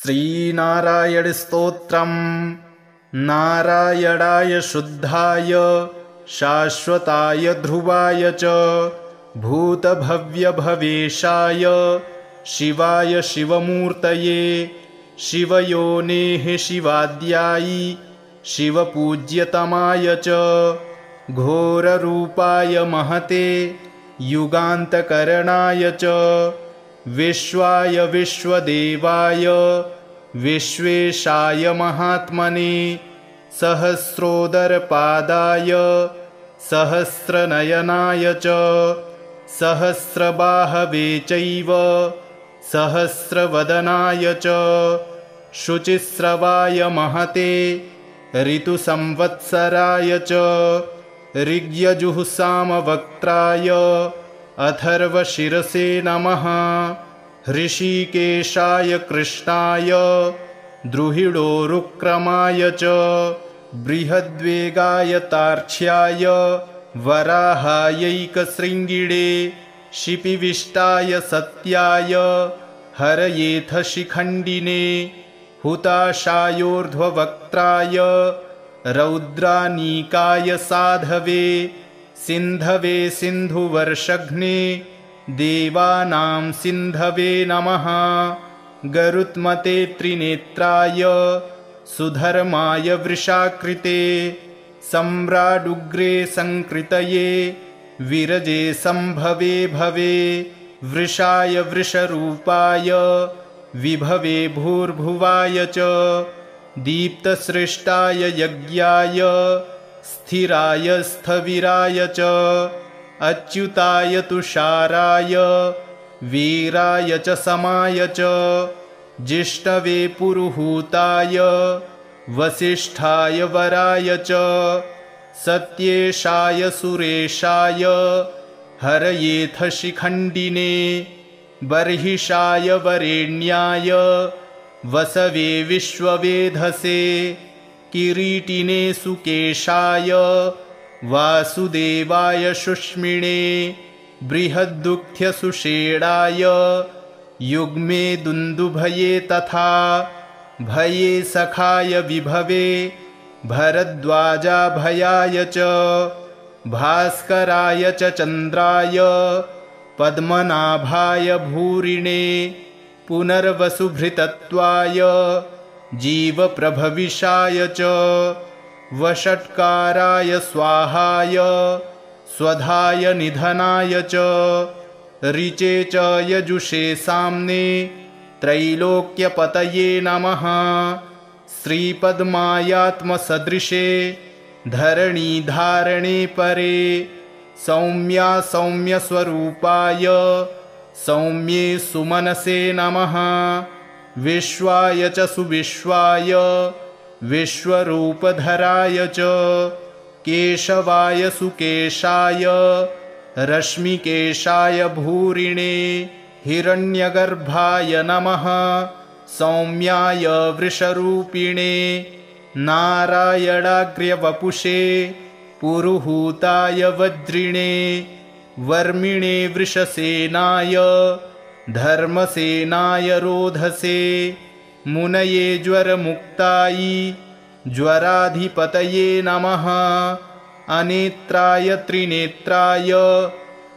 श्रीनारायणस्तोत्रम्। नारायणाय शुद्धाय शाश्वताय ध्रुवाय च भूतभव्यभवेशाय शिवाय शिवमूर्तये शिवयोनेः शिवाद्यायी शिवपूज्यतमाय च घोररूपाय महते युगान्तकरणाय च विश्वाय विश्वदेवाय विश्वेशाय महात्मने सहस्रोदरपादाय सहस्रनयनाय च सहस्रबाहवे चैव सहस्रवदनाय च शुचिस्रवाय महते ऋतुसंवत्सराय च ऋग्यजुःसामवक्त्राय अथर्वशिरसे नमः। हृषीकेशाय कृष्णाय द्रुहिडोरुक्रमाय च बृहद्वेगाय तार्क्ष्याय वराहायैकशृङ्गिणे शिपिविष्टाय सत्याय हरयेथ शिखण्डिने हुताशायोर्ध्ववक्त्राय रौद्रानीकाय साधवे सिन्धवे सिन्धुवर्षघ्ने देवानां सिन्धवे नमः। गरुत्मते त्रिनेत्राय सुधर्माय वृषाकृते सम्राडुग्रे संकृतये विरजे संभवे भवे वृषाय वृषरूपाय विभवे भूर्भुवाय च दीप्तसृष्टाय यज्ञाय स्थिराय स्थविराय च अच्युताय तुषाराय वीराय च समाय च जिष्णवे पुरुहूताय वसिष्ठाय वराय च सत्येशाय सुरेशाय हरयेथ शिखण्डिने बर्हिषाय वरेण्याय वसवे विश्ववेधसे किरीटिने सुकेशाय वासुदेवाय शुष्मिणे बृहद्दुःख्यसुषेणाय युग्मे दुन्दुभये तथा भये सखाय विभवे भरद्वाजाभयाय च भास्कराय च चन्द्राय पद्मनाभाय भूरिणे पुनर्वसुभृतत्वाय जीवप्रभविषाय च वषट्काराय स्वाहाय स्वधाय निधनाय च ऋचे च यजुषे साम्ने त्रैलोक्यपतये नमः। श्रीपद्मायात्मसदृशे धरणीधारणे परे सौम्या सौम्यस्वरूपाय सौम्ये सुमनसे नमः। विश्वाय च सुविश्वाय विश्वरूपधराय च केशवाय सुकेशाय रश्मिकेशाय भूरिणे हिरण्यगर्भाय नमः। सौम्याय वृषरूपिणे नारायणाग्र्यवपुषे पुरुहूताय वज्रिणे वर्मिणे वृषसेनाय धर्मसेनाय रोधसे मुनये ज्वरमुक्तायै ज्वराधिपतये नमः। अनेत्राय त्रिनेत्राय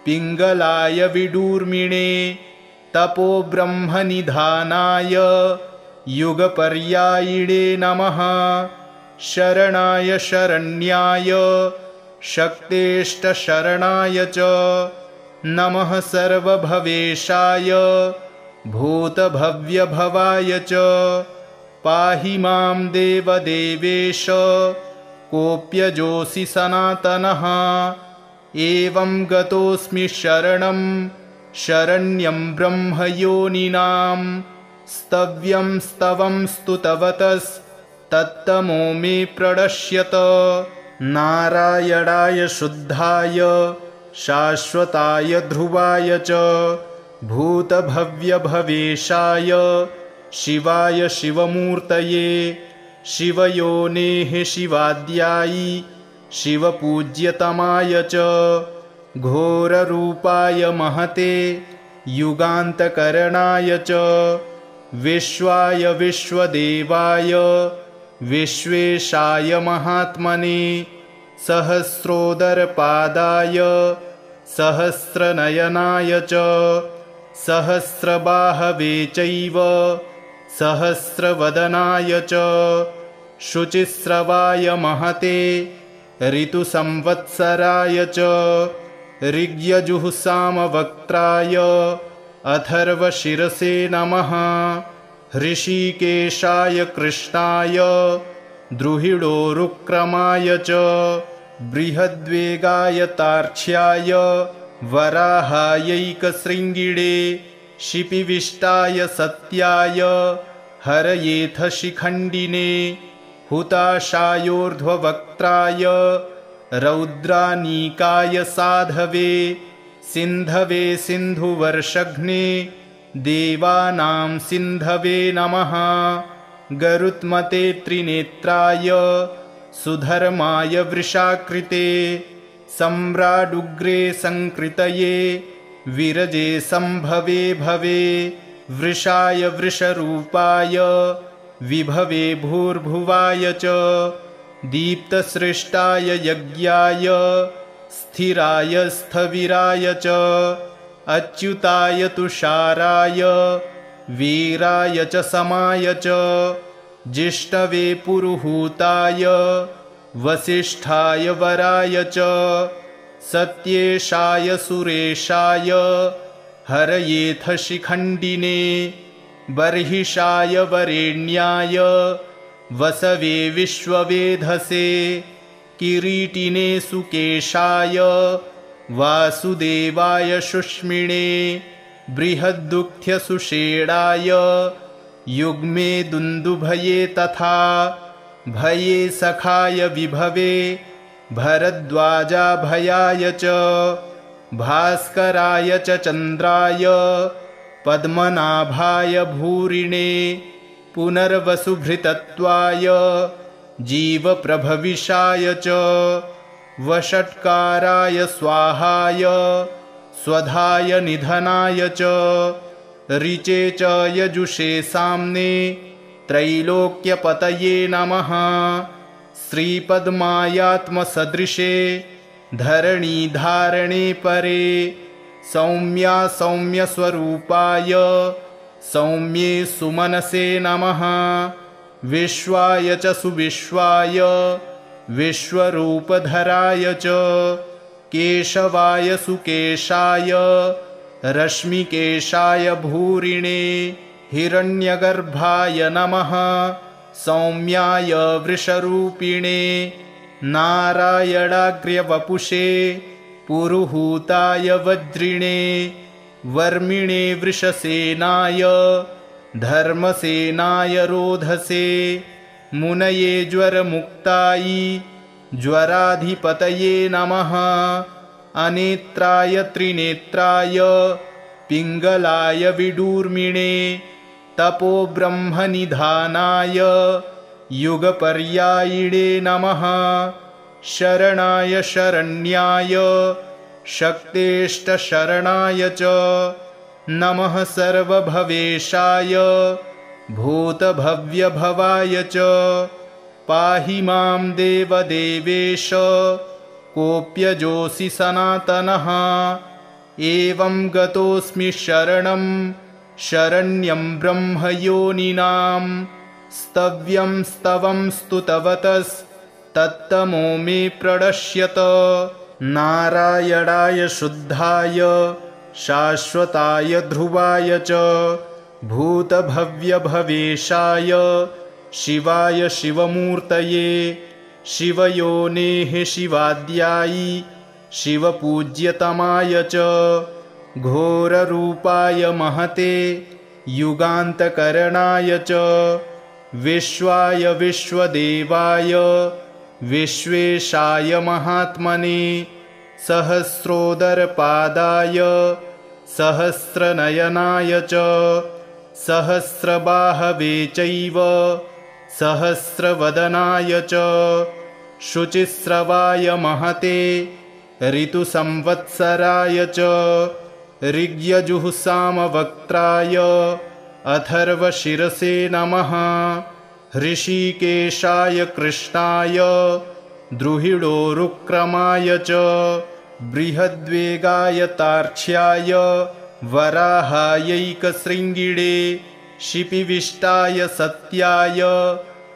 पिङ्गलाय विडूर्मिणे तपोब्रह्मनिधानाय युगपर्यायिणे नमः। शरणाय शरण्याय शक्तेष्टशरणाय च नमः। सर्वभवेशाय भूतभव्यभवाय च पाहि मां देवदेवेश कोऽप्यजोऽसि सनातनः। एवं गतोऽस्मि शरणं शरण्यं ब्रह्मयोनिनां स्तव्यं स्तवं स्तुतवतस्तत्तमो मे प्रणश्यत। नारायणाय शुद्धाय शाश्वताय ध्रुवाय च भूतभव्यभवेशाय शिवाय शिवमूर्तये शिवयोनेः शिवाद्यायी शिवपूज्यतमाय च घोररूपाय महते युगान्तकरणाय च विश्वाय विश्वदेवाय विश्वेशाय महात्मने सहस्रोदरपादाय सहस्रनयनाय च सहस्रबाहवे चैव सहस्रवदनाय च शुचिस्रवाय महते ऋतुसंवत्सराय च ऋग्यजुःसामवक्त्राय अथर्वशिरसे नमः। हृषीकेशाय कृष्णाय द्रुहिडोरुक्रमाय च बृहद्वेगाय तार्क्ष्याय वराहायैकशृङ्गिणे शिपिविष्टाय सत्याय हरयेथ शिखण्डिने हुताशायोर्ध्ववक्त्राय रौद्रानीकाय साधवे सिन्धवे सिन्धुवर्षघ्ने देवानां सिन्धवे नमः। गरुत्मते त्रिनेत्राय सुधर्माय वृषाकृते सम्राडुग्रे संकृतये विरजे संभवे भवे वृषाय वृषरूपाय विभवे भूर्भुवाय च दीप्तसृष्टाय यज्ञाय स्थिराय स्थविराय च अच्युताय तुषाराय वीराय च समाय च जिष्णवे पुरुहूताय वसिष्ठाय वराय च सत्येशाय सुरेशाय हरयेथ शिखण्डिने बर्हिषाय वरेण्याय वसवे विश्ववेधसे किरीटिने सुकेशाय वासुदेवाय शुष्मिणे बृहद्दुःख्यसुषेणाय युग्मे दुन्दुभये तथा भये सखाय विभवे भरद्वाजाभयाय च भास्कराय च चन्द्राय पद्मनाभाय भूरिणे पुनर्वसुभृतत्वाय जीवप्रभविषाय च वषट्काराय स्वाहाय स्वधाय निधनाय च ऋचे च यजुषे साम्ने त्रैलोक्यपतये नमः। श्रीपद्मायात्मसदृशे धरणीधारणे परे सौम्या सौम्यस्वरूपाय सौम्ये सुमनसे नमः। विश्वाय च सुविश्वाय विश्वरूपधराय च केशवाय सुकेशाय रश्मिकेशाय भूरिणे हिरण्यगर्भाय नमः। सौम्याय वृषरूपिणे नारायणाग्र्यवपुषे पुरुहूताय वज्रिणे वर्मिणे वृषसेनाय धर्मसेनाय रोधसे मुनये ज्वरमुक्तायै ज्वराधिपतये नमः। अनेत्राय त्रिनेत्राय पिङ्गलाय विडूर्मिणे तपोब्रह्मनिधानाय युगपर्यायिणे नमः। शरणाय शरण्याय शक्तेष्टशरणाय च नमः। सर्वभवेशाय भूतभव्यभवाय च पाहि मां देवदेवेश कोऽप्यजोऽसि सनातनः। एवं गतोऽस्मि शरणं शरण्यं ब्रह्मयोनिनां स्तव्यं स्तवं स्तुतवतस्तत्तमो मे प्रणश्यत। नारायणाय शुद्धाय शाश्वताय ध्रुवाय च भूतभव्यभवेशाय शिवाय शिवमूर्तये शिवयोनेः शिवाद्यायि शिवपूज्यतमाय च घोररूपाय महते युगान्तकरणाय च विश्वाय विश्वदेवाय विश्वेशाय महात्मने सहस्रोदरपादाय सहस्रनयनाय च सहस्रबाहवे चैव सहस्रवदनाय च शुचिस्रवाय महते ऋतुसंवत्सराय च ऋग्यजुःसामवक्त्राय अथर्वशिरसे नमः। ऋषिकेशाय कृष्णाय द्रुहिडोरुक्रमाय च बृहद्वेगाय तार्क्ष्याय वराहायैकशृङ्गिणे शिपिविष्टाय सत्याय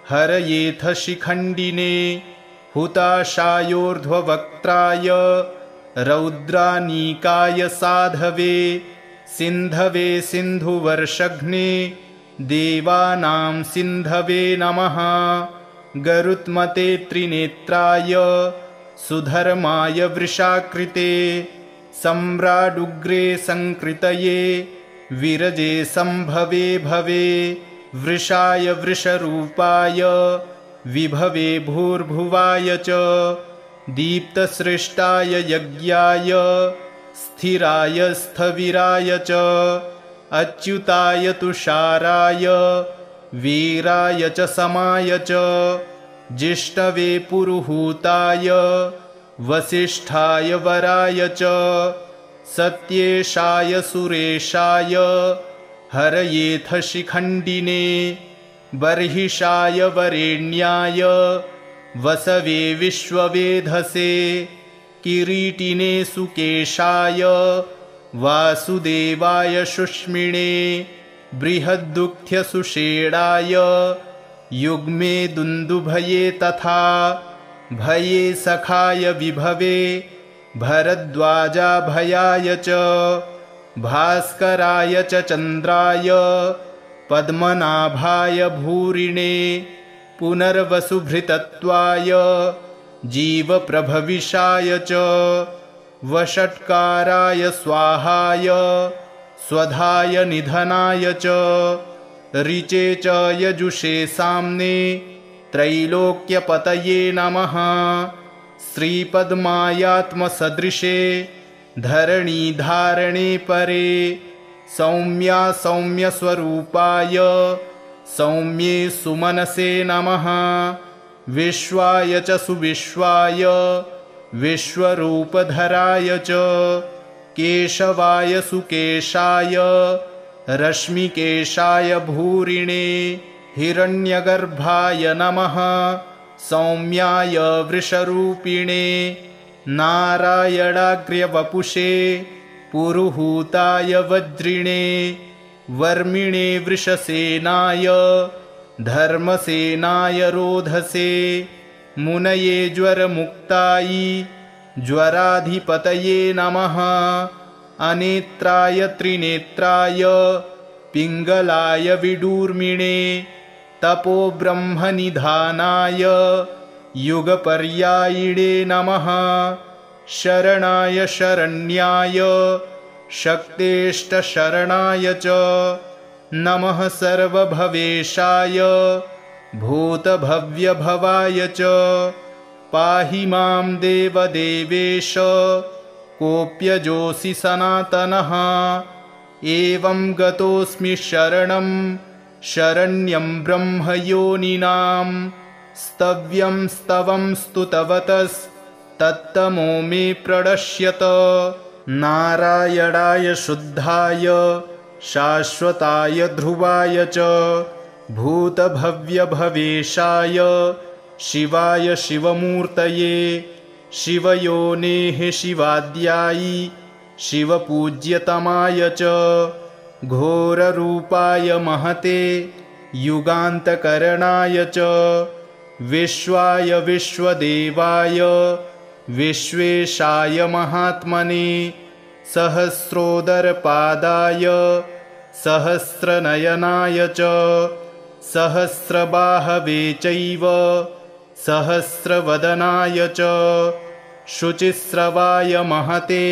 हरयेथ शिखण्डिने हुताशायोर्ध्ववक्त्राय रौद्रानीकाय साधवे सिन्धवे सिन्धुवर्षघ्ने देवानां सिन्धवे नमः। गरुत्मते त्रिनेत्राय सुधर्माय वृषाकृते सम्राडुग्रे संकृतये विरजे संभवे भवे वृषाय वृषरूपाय विभवे भूर्भुवाय च दीप्तसृष्टाय यज्ञाय स्थिराय स्थविराय च अच्युताय तुषाराय वीराय च समाय च जिष्णवे पुरुहूताय वसिष्ठाय वराय च सत्येशाय सुरेशाय हरयेथ शिखण्डिने बर्हिषाय वरेण्याय वसवे विश्ववेधसे किरीटिने सुकेशाय वासुदेवाय शुष्मिणे बृहद्दुःख्यसुषेणाय युग्मे दुन्दुभये तथा भये सखाय विभवे भरद्वाजाभयाय च भास्कराय च चन्द्राय पद्मनाभाय भूरिणे पुनर्वसुभृतत्वाय जीवप्रभविषाय च वषट्काराय स्वाहाय स्वधाय निधनाय च ऋचे च यजुषे साम्ने त्रैलोक्यपतये नमः। श्रीपद्मायात्मसदृशे धरणीधारणे परे सौम्या सौम्यस्वरूपाय सौम्ये सुमनसे नमः। विश्वाय च सुविश्वाय विश्वरूपधराय च केशवाय सुकेशाय रश्मिकेशाय भूरिणे हिरण्यगर्भाय नमः। सौम्याय वृषरूपिणे नारायणाग्र्यवपुषे पुरुहूताय वज्रिणे वर्मिणे वृषसेनाय धर्मसेनाय रोधसे मुनये ज्वरमुक्तायै ज्वराधिपतये नमः। अनेत्राय त्रिनेत्राय पिङ्गलाय विडूर्मिणे तपोब्रह्मनिधानाय युगपर्यायिणे नमः। शरणाय शरण्याय शक्तेष्टशरणाय च नमः। सर्वभवेशाय भूतभव्यभवाय च पाहि मां देवदेवेश कोऽप्यजोऽसि सनातनः। एवं गतोऽस्मि शरणं शरण्यं ब्रह्मयोनिनां स्तव्यं स्तवं स्तुतवतस्तत्तमो मे प्रणश्यत। नारायणाय शुद्धाय शाश्वताय ध्रुवाय च भूतभव्यभवेशाय शिवाय शिवमूर्तये शिवयोनेः शिवाद्यायि शिवपूज्यतमाय च घोररूपाय महते युगान्तकरणाय च विश्वाय विश्वदेवाय विश्वेशाय महात्मने सहस्रोदरपादाय सहस्रनयनाय च सहस्रबाहवे चैव सहस्रवदनाय च शुचिस्रवाय महते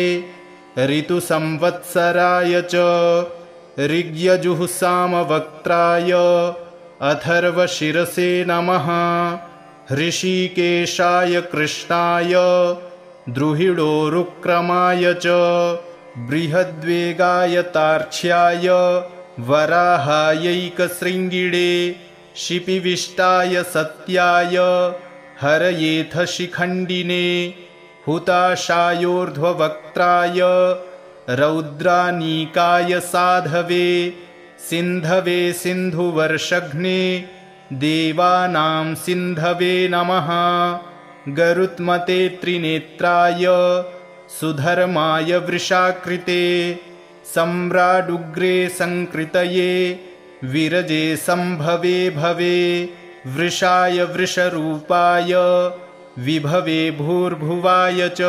ऋतुसंवत्सराय च ऋग्यजुःसामवक्त्राय अथर्वशिरसे नमः। ऋषिकेशाय कृष्णाय द्रुहिडोरुक्रमाय च बृहद्वेगाय तार्क्ष्याय वराहायैकशृङ्गिणे शिपिविष्टाय सत्याय हरयेथ शिखण्डिने हुताशायोर्ध्ववक्त्राय रौद्रानीकाय साधवे सिन्धवे सिन्धुवर्षघ्ने देवानां सिन्धवे नमः। गरुत्मते त्रिनेत्राय सुधर्माय वृषाकृते सम्राडुग्रे संकृतये विरजे संभवे भवे। वृषाय वृषरूपाय विभवे भूर्भुवाय च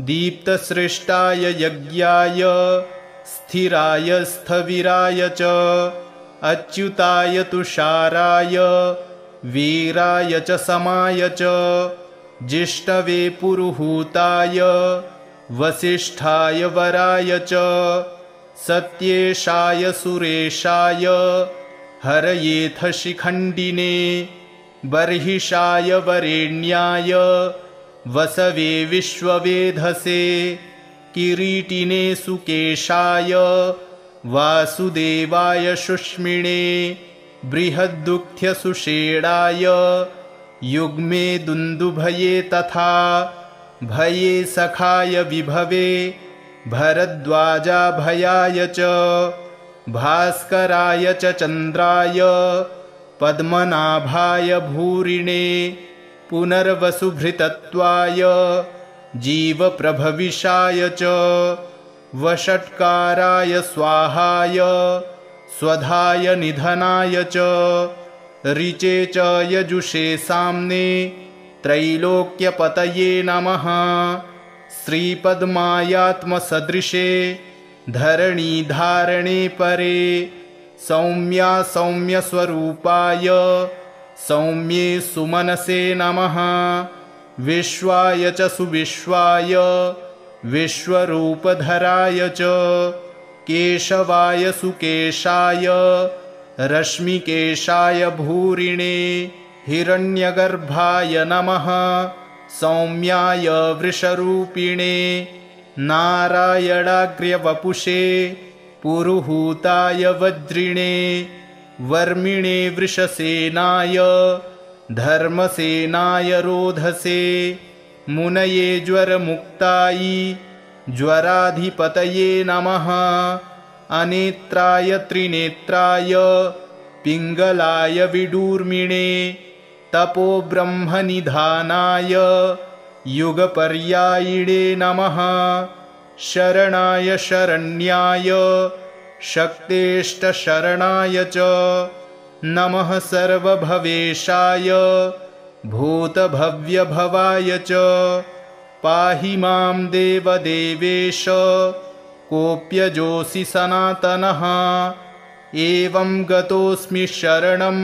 दीप्तसृष्टाय यज्ञाय स्थिराय स्थविराय च अच्युताय तुषाराय वीराय च समाय च जिष्णवे पुरुहूताय वसिष्ठाय वराय च सत्येशाय सुरेशाय हरयेथ शिखण्डिने बर्हिषाय वरेण्याय वसवे विश्ववेधसे किरीटिने सुकेशाय वासुदेवाय शुष्मिणे बृहद्दुःख्यसुषेणाय युग्मे दुन्दुभये तथा भये सखाय विभवे भरद्वाजाभयाय च भास्कराय च चन्द्राय पद्मनाभाय भूरिणे पुनर्वसुभृतत्वाय जीवप्रभविषाय च वषट्काराय स्वाहाय स्वधाय निधनाय च ऋचे च यजुषे साम्ने त्रैलोक्यपतये नमः। श्रीपद्मायात्मसदृशे धरणीधारणे परे सौम्या सौम्यस्वरूपाय सौम्ये सुमनसे नमः। विश्वाय च सुविश्वाय विश्वरूपधराय च केशवाय सुकेशाय रश्मिकेशाय भूरिणे हिरण्यगर्भाय नमः। सौम्याय वृषरूपिणे नारायणाग्र्यवपुषे पुरुहूताय वज्रिणे वर्मिणे वृषसेनाय धर्मसेनाय रोधसे मुनये ज्वरमुक्ताय ज्वराधिपतये नमः। अनेत्राय त्रिनेत्राय पिङ्गलाय विडूर्मिणे तपोब्रह्मनिधानाय युगपर्यायिणे नमः। शरणाय शरण्याय शक्तेष्टशरणाय च नमः। सर्वभवेशाय भूतभव्यभवाय च पाहि मां देवदेवेश कोऽप्यजोऽसि सनातनः। एवं गतोऽस्मि शरणं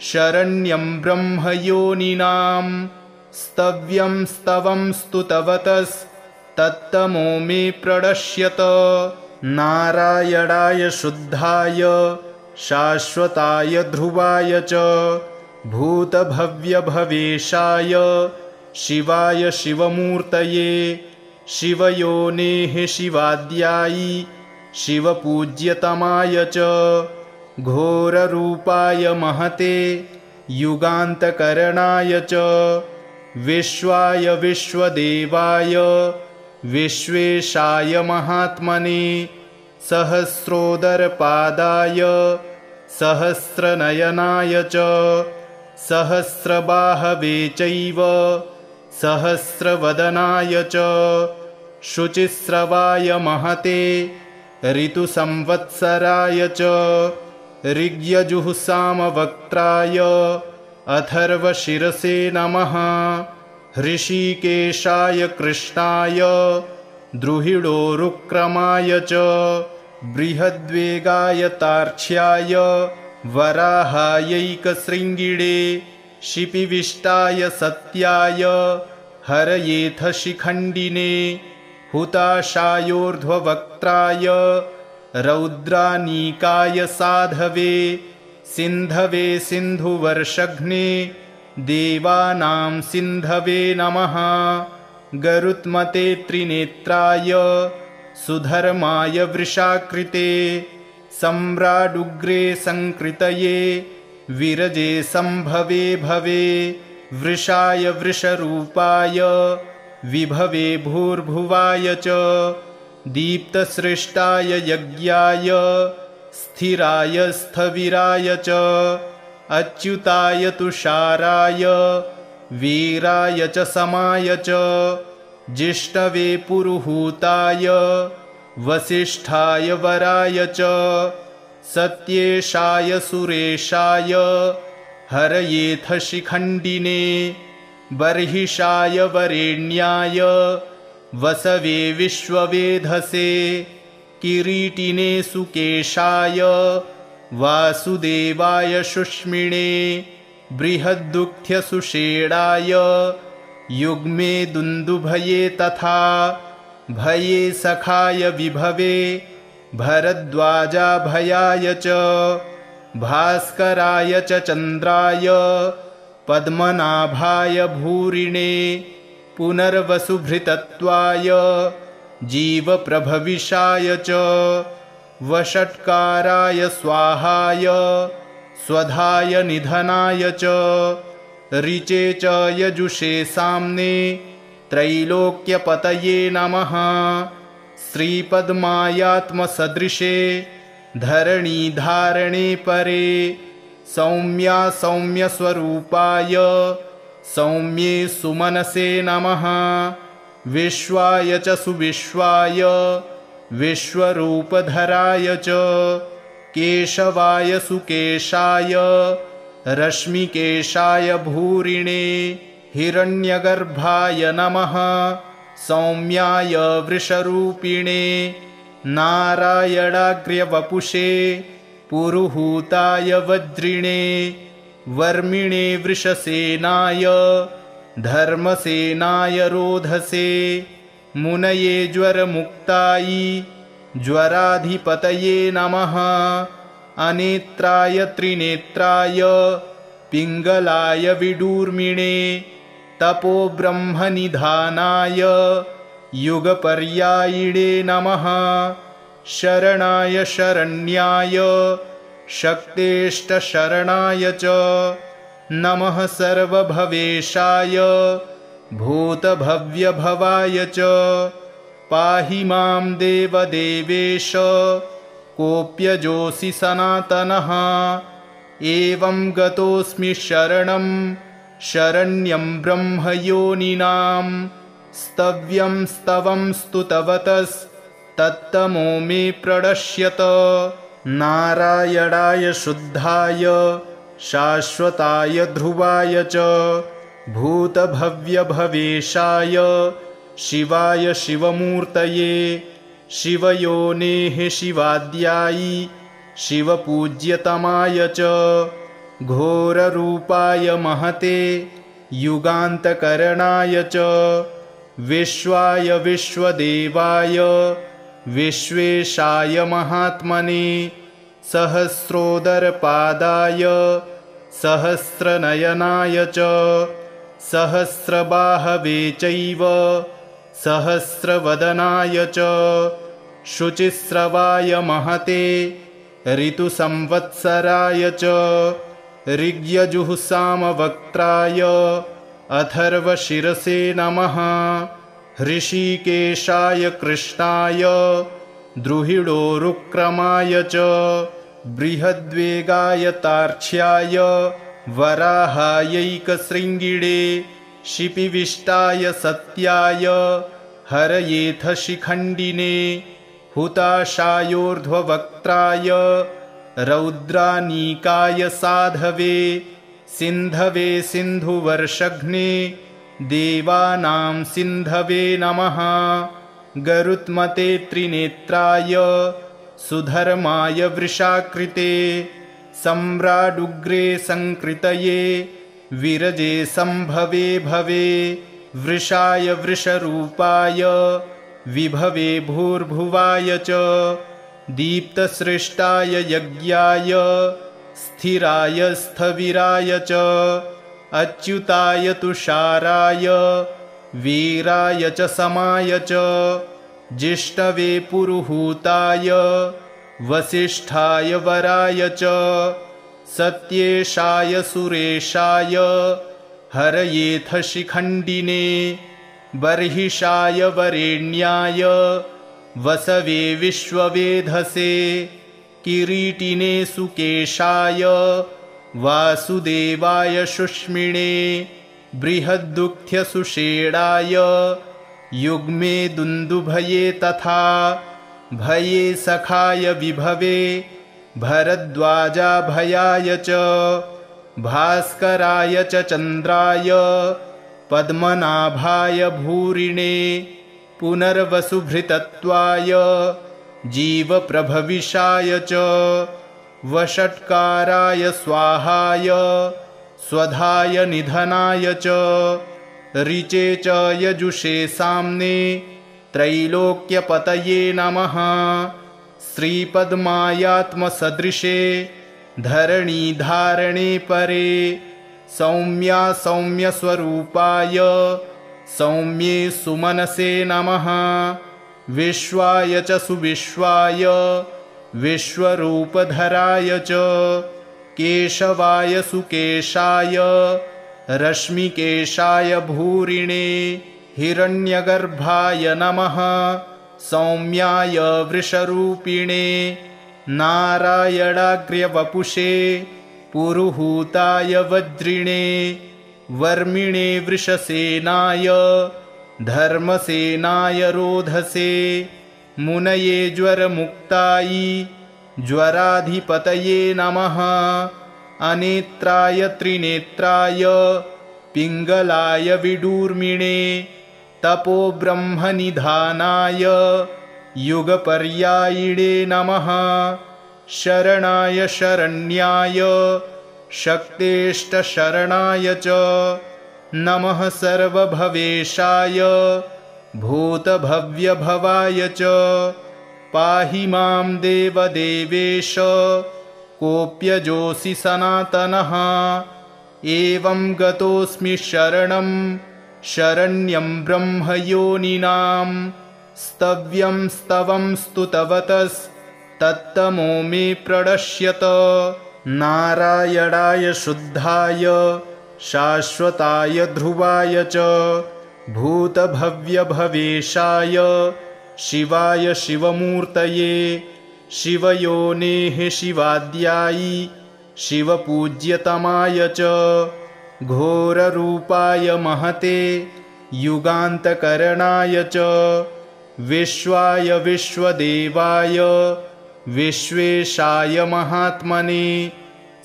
शरण्यं ब्रह्मयोनिनां स्तव्यं स्तवं स्तुतवतस्तत्तमो मे प्रणश्यत। नारायणाय शुद्धाय शाश्वताय ध्रुवाय च भूतभव्यभवेशाय शिवाय शिवमूर्तये शिवयोनेः शिवाद्यायि शिवपूज्यतमाय च घोररूपाय महते युगान्तकरणाय च विश्वाय विश्वदेवाय विश्वेशाय महात्मने सहस्रोदरपादाय सहस्रनयनाय च सहस्रबाहवे चैव सहस्रवदनाय च शुचिस्रवाय महते ऋतुसंवत्सराय च ऋग्यजुःसामवक्त्राय अथर्वशिरसे नमः। हृषीकेशाय कृष्णाय द्रुहिडोरुक्रमाय च बृहद्वेगाय तार्क्ष्याय वराहायैकशृङ्गिणे शिपिविष्टाय सत्याय हरयेथ शिखण्डिने हुताशायोर्ध्ववक्त्राय रौद्रानीकाय साधवे सिन्धवे सिन्धुवर्षघ्ने देवानां सिन्धवे नमः। गरुत्मते त्रिनेत्राय सुधर्माय वृषाकृते सम्राडुग्रे संकृतये विरजे संभवे भवे। वृषाय वृषरूपाय विभवे भूर्भुवाय च दीप्तसृष्टाय यज्ञाय स्थिराय स्थविराय च अच्युताय तुषाराय वीराय च समाय च जिष्णवे पुरुहूताय वसिष्ठाय वराय च सत्येशाय सुरेशाय हरयेथ शिखण्डिने बर्हिषाय वरेण्याय वसवे विश्ववेधसे किरीटिने सुकेशाय वासुदेवाय शुष्मिणे बृहद्दुःख्यसुषेणाय युग्मे दुन्दुभये तथा भये सखाय विभवे भरद्वाजाभयाय च भास्कराय च चन्द्राय पद्मनाभाय भूरिणे पुनर्वसुभृतत्वाय जीवप्रभविषाय च वषट्काराय स्वाहाय स्वधाय निधनाय च ऋचे च यजुषे साम्ने त्रैलोक्यपतये नमः श्रीपद्मायात्मसदृशे धरणीधारणे परे सौम्या सौम्यस्वरूपाय सौम्ये सुमनसे नमः विश्वाय च सुविश्वाय विश्वरूपधराय च केशवाय सुकेशाय रश्मिकेशाय भूरिणे हिरण्यगर्भाय नमः सौम्याय वृषरूपिणे नारायणाग्र्यवपुषे पुरुहूताय वज्रिणे वर्मिणे वृषसेनाय धर्मसेनाय रोधसे मुनये ज्वरमुक्तायै ज्वराधिपतये नमः अनेत्राय त्रिनेत्राय पिङ्गलाय विडूर्मिणे तपोब्रह्मनिधानाय युगपर्यायिणे नमः शरणाय शरण्याय शक्तेष्टशरणाय च नमः सर्वभवेशाय भूतभव्यभवाय च पाहि मां देवदेवेश कोऽप्यजोऽसि सनातनः एवं गतोऽस्मि शरणं शरण्यं ब्रह्मयोनिनां स्तव्यं स्तवं स्तुतवतस्तत्तमो मे प्रणश्यत नारायणाय शुद्धाय शाश्वताय ध्रुवाय च भूतभव्यभवेशाय शिवाय शिवमूर्तये शिवयोनेः शिवाद्यायि शिवपूज्यतमाय च घोररूपाय महते युगान्तकरणाय च विश्वाय विश्वदेवाय विश्वेशाय महात्मने सहस्रोदरपादाय सहस्रनयनाय च सहस्रबाहवे चैव सहस्रवदनाय च शुचिस्रवाय महते ऋतुसंवत्सराय च ऋग्यजुःसामवक्त्राय अथर्वशिरसे नमः हृषीकेशाय कृष्णाय द्रुहिडोरुक्रमाय च बृहद्वेगाय तार्क्ष्याय वराहायैकशृङ्गिणे शिपिविष्टाय सत्याय हरयेथ शिखण्डिने हुताशायोर्ध्ववक्त्राय रौद्रानीकाय साधवे सिन्धवे सिन्धुवर्षघ्ने देवानां सिन्धवे नमः गरुत्मते त्रिनेत्राय सुधर्माय वृषाकृते सम्राडुग्रे संकृतये विरजे संभवे भवे वृषाय वृषरूपाय विभवे भूर्भुवाय च दीप्तसृष्टाय यज्ञाय स्थिराय स्थविराय च अच्युताय तुषाराय वीराय च समाय च जिष्णवे पुरुहूताय वसिष्ठाय वराय च सत्येशाय सुरेशाय हरयेथ शिखण्डिने बर्हिषाय वरेण्याय वसवे विश्ववेधसे किरीटिने सुकेशाय वासुदेवाय शुष्मिणे बृहद्दुःख्यसुषेणाय युग्मे दुन्दुभये तथा भये सखाय विभवे भरद्वाजाभयाय च भास्कराय च चन्द्राय पद्मनाभाय भूरिणे पुनर्वसुभृतत्वाय जीवप्रभविषाय च वषट्काराय स्वाहाय स्वधाय निधनाय च ऋचे च यजुषे साम्ने त्रैलोक्यपतये नमः श्रीपद्मायात्मसदृशे धरणीधारणे परे सौम्या सौम्यस्वरूपाय सौम्ये सुमनसे नमः विश्वाय च सुविश्वाय विश्वरूपधराय च केशवाय सुकेशाय रश्मिकेशाय भूरिणे हिरण्यगर्भाय नमः सौम्याय वृषरूपिणे नारायणाग्र्यवपुषे पुरुहूताय वज्रिणे वर्मिणे वृषसेनाय धर्मसेनाय रोधसे मुनये ज्वरमुक्ताय ज्वराधिपतये नमः अनेत्राय त्रिनेत्राय पिङ्गलाय विडूर्मिणे तपोब्रह्मनिधानाय युगपर्यायिणे नमः शरणाय शरण्याय शक्तेष्टशरणाय च नमः सर्वभवेशाय भूतभव्यभवाय च पाहि मां देवदेवेश कोऽप्यजोऽसि सनातनः एवं गतोऽस्मि शरणं शरण्यं ब्रह्मयोनिनां स्तव्यं स्तवं स्तुतवतस्तत्तमो मे प्रणश्यत नारायणाय शुद्धाय शाश्वताय ध्रुवाय च भूतभव्यभवेशाय शिवाय शिवमूर्तये शिवयोनेः शिवाद्यायि शिवपूज्यतमाय च घोररूपाय महते युगान्तकरणाय च विश्वाय विश्वदेवाय विश्वेशाय महात्मने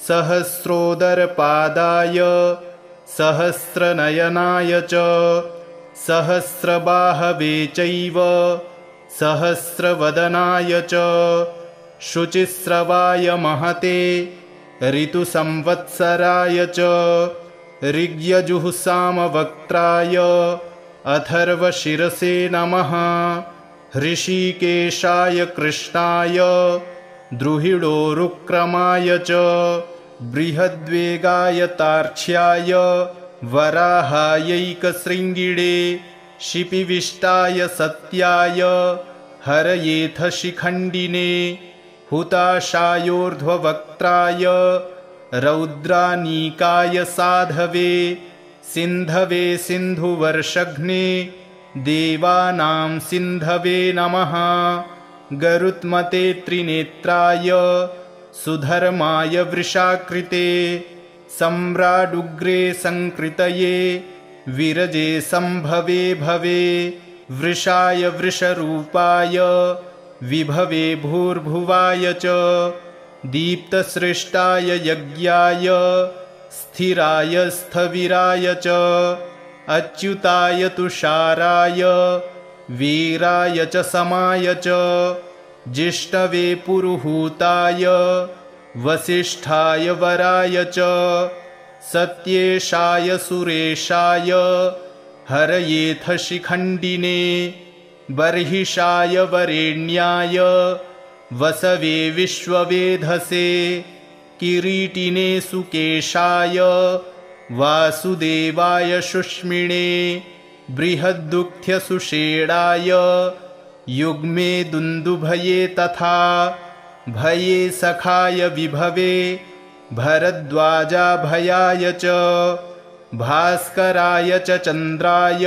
सहस्रोदरपादाय सहस्रनयनाय च सहस्रबाहवे चैव सहस्रवदनाय च शुचिस्रवाय महते ऋतुसंवत्सराय च ऋग्यजुःसामवक्त्राय अथर्वशिरसे नमः हृषीकेशाय कृष्णाय द्रुहिणोरुक्रमाय च बृहद्वेगाय तार्क्ष्याय वराहायैकशृङ्गिणे शिपिविष्टाय सत्याय हरयेथ शिखण्डिने हुताशायोर्ध्ववक्त्राय रौद्रानीकाय साधवे सिन्धवे सिन्धुवर्षघ्ने देवानां सिन्धवे नमः गरुत्मते त्रिनेत्राय सुधर्माय वृषाकृते सम्राडुग्रे संकृतये विरजे संभवे भवे वृषाय वृषरूपाय विभवे भूर्भुवाय च दीप्तसृष्टाय यज्ञाय स्थिराय स्थविराय च अच्युताय तुषाराय वीराय च समाय च जिष्णवे पुरुहूताय वसिष्ठाय वराय च सत्येशाय सुरेशाय हरयेथ शिखण्डिने बर्हिषाय वरेण्याय वसवे विश्ववेधसे किरीटिने सुकेशाय वासुदेवाय शुष्मिणे बृहद्दुःख्यसुषेणाय युग्मे दुन्दुभये तथा भये सखाय विभवे भरद्वाजाभयाय च भास्कराय च चन्द्राय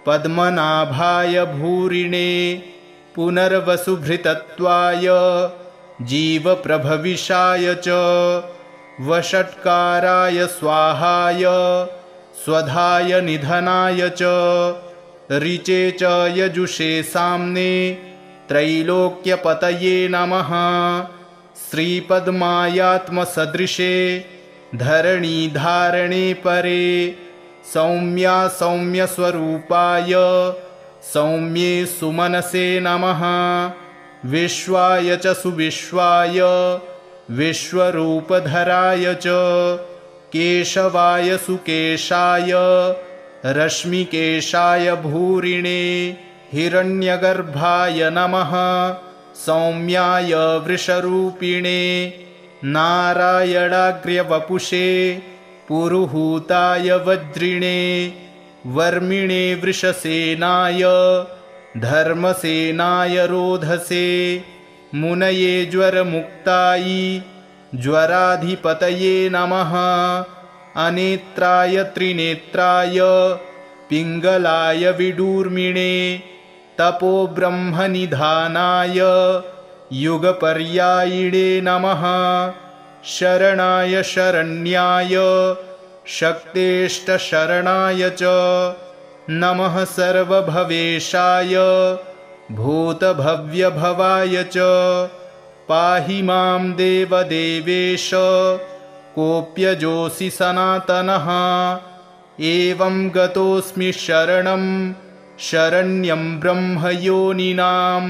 पद्मनाभाय भूरिणे पुनर्वसुभृतत्वाय जीवप्रभविषाय च वषट्काराय स्वाहाय स्वधाय निधनाय च ऋचे च यजुषे साम्ने त्रैलोक्यपतये नमः। श्रीपद्मायात्मसदृशे धरणीधारणे परे सौम्या सौम्यस्वरूपाय सौम्ये सुमनसे नमः। विश्वाय च सुविश्वाय विश्वरूपधराय च केशवाय सुकेशाय रश्मिकेशाय भूरिणे हिरण्यगर्भाय नमः। सौम्याय वृषरूपिणे नारायणाग्र्यवपुषे पुरुहूताय वज्रिणे वर्मिणे वृषसेनाय धर्मसेनाय रोधसे मुनये ज्वरमुक्तायै ज्वराधिपतये नमः। अनेत्राय त्रिनेत्राय पिङ्गलाय विडूर्मिणे तपोब्रह्मनिधानाय युगपर्यायिणे नमः। शरणाय शरण्याय शक्तेष्टशरणाय च नमः। सर्वभवेशाय भूतभव्यभवाय च पाहि मां देवदेवेश कोऽप्यजोऽसि सनातनः। एवं गतोऽस्मि शरणं शरण्यं ब्रह्मयोनिनां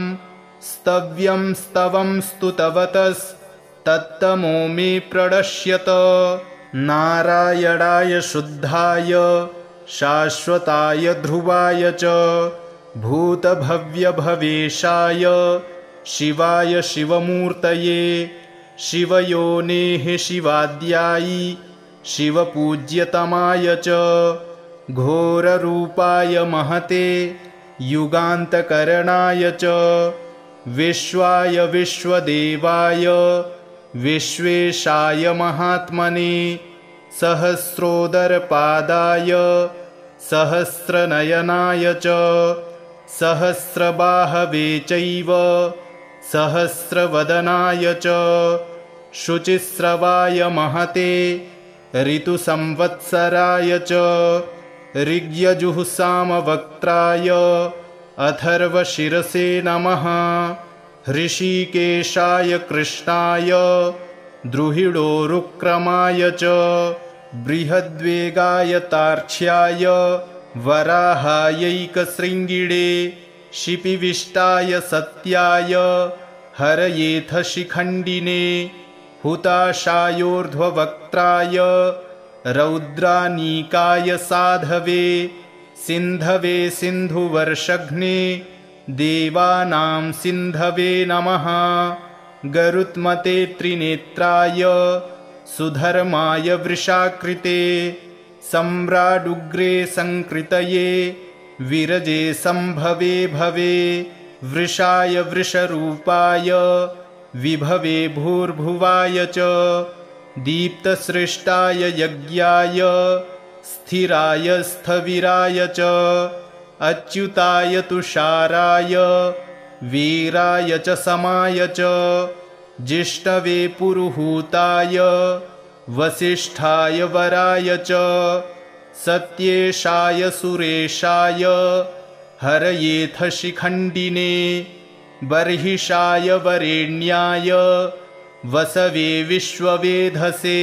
स्तव्यं स्तवं स्तुतवतस्तत्तमो मे प्रणश्यत। नारायणाय शुद्धाय शाश्वताय ध्रुवाय च भूतभव्यभवेशाय शिवाय शिवमूर्तये शिवयोनेः शिवाद्यायि शिवपूज्यतमाय च घोररूपाय महते युगान्तकरणाय च विश्वाय विश्वदेवाय विश्वेशाय महात्मने सहस्रोदरपादाय सहस्रनयनाय च सहस्रबाहवे चैव सहस्रवदनाय च शुचिस्रवाय महते ऋतुसंवत्सराय च ऋग्यजुःसामवक्त्राय अथर्वशिरसे नमः। हृषीकेशाय कृष्णाय द्रुहिडोरुक्रमाय च बृहद्वेगाय तार्क्ष्याय वराहायैकशृङ्गिणे शिपिविष्टाय सत्याय हरयेथ शिखण्डिने हुताशायोर्ध्ववक्त्राय रौद्रानीकाय साधवे सिन्धवे सिन्धुवर्षघ्ने देवानां सिन्धवे नमः। गरुत्मते त्रिनेत्राय सुधर्माय वृषाकृते सम्राडुग्रे संकृतये विरजे संभवे भवे वृषाय वृषरूपाय विभवे भूर्भुवाय च दीप्तसृष्टाय यज्ञाय स्थिराय स्थविराय च अच्युताय तुषाराय वीराय च समाय च जिष्णवे पुरुहूताय वसिष्ठाय वराय च सत्येशाय सुरेशाय हरयेथ शिखण्डिने बर्हिषाय वरेण्याय वसवे विश्ववेधसे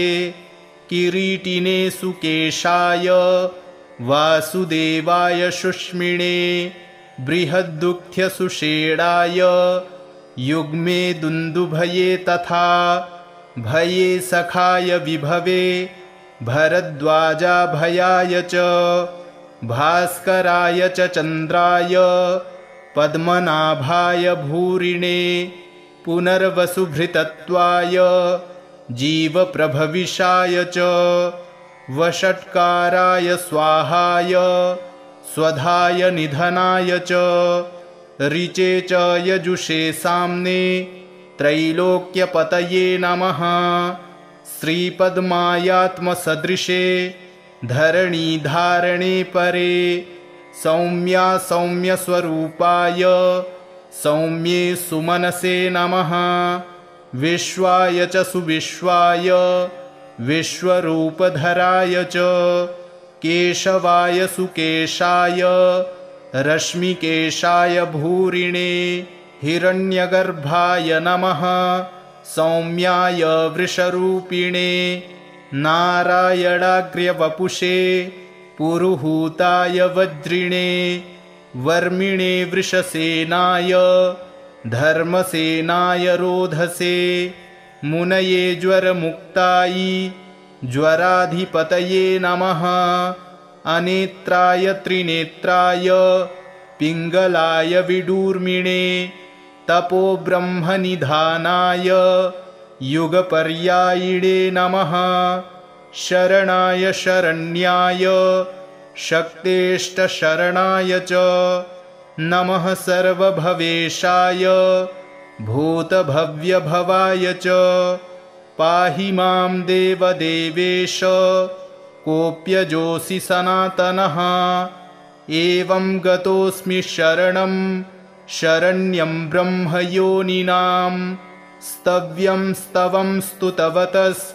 किरीटिने सुकेशाय वासुदेवाय शुष्मिणे बृहद्दुःख्यसुषेणाय युग्मे दुन्दुभये तथा भये सखाय विभवे भरद्वाजाभयाय च भास्कराय च चन्द्राय पद्मनाभाय भूरिणे पुनर्वसुभृतत्वाय जीवप्रभविषाय च वषट्काराय स्वाहाय स्वधाय निधनाय च ऋचे च यजुषे साम्ने त्रैलोक्यपतये नमः। श्रीपद्मायात्मसदृशे धरणीधारणे परे सौम्या सौम्यस्वरूपाय सौम्ये सुमनसे नमः। विश्वाय च सुविश्वाय विश्वरूपधराय च केशवाय सुकेशाय रश्मिकेशाय भूरिणे हिरण्यगर्भाय नमः सौम्याय वृषरूपिणे नारायणाग्र्यवपुषे पुरुहूताय वज्रिणे वर्मिणे वृषसेनाय धर्मसेनाय रोधसे मुनये ज्वरमुक्तायै ज्वराधिपतये नमः अनेत्राय त्रिनेत्राय पिङ्गलाय विडूर्मिणे तपोब्रह्मनिधानाय युगपर्यायिणे नमः शरणाय शरण्याय शक्तेष्टशरणाय च नमः सर्वभवेशाय भूतभव्यभवाय च पाहि मां देवदेवेश कोऽप्यजोऽसि सनातनः एवं गतोऽस्मि शरणं शरण्यं ब्रह्मयोनिनां स्तव्यं स्तवं स्तुतवतस्तत्तमो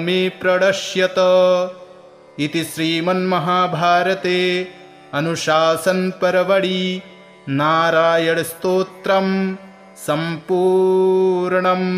मे प्रणश्यत इति श्रीमन्महाभारते अनुशासनपर्वणि नारायणस्तोत्रं सम्पूर्णम्।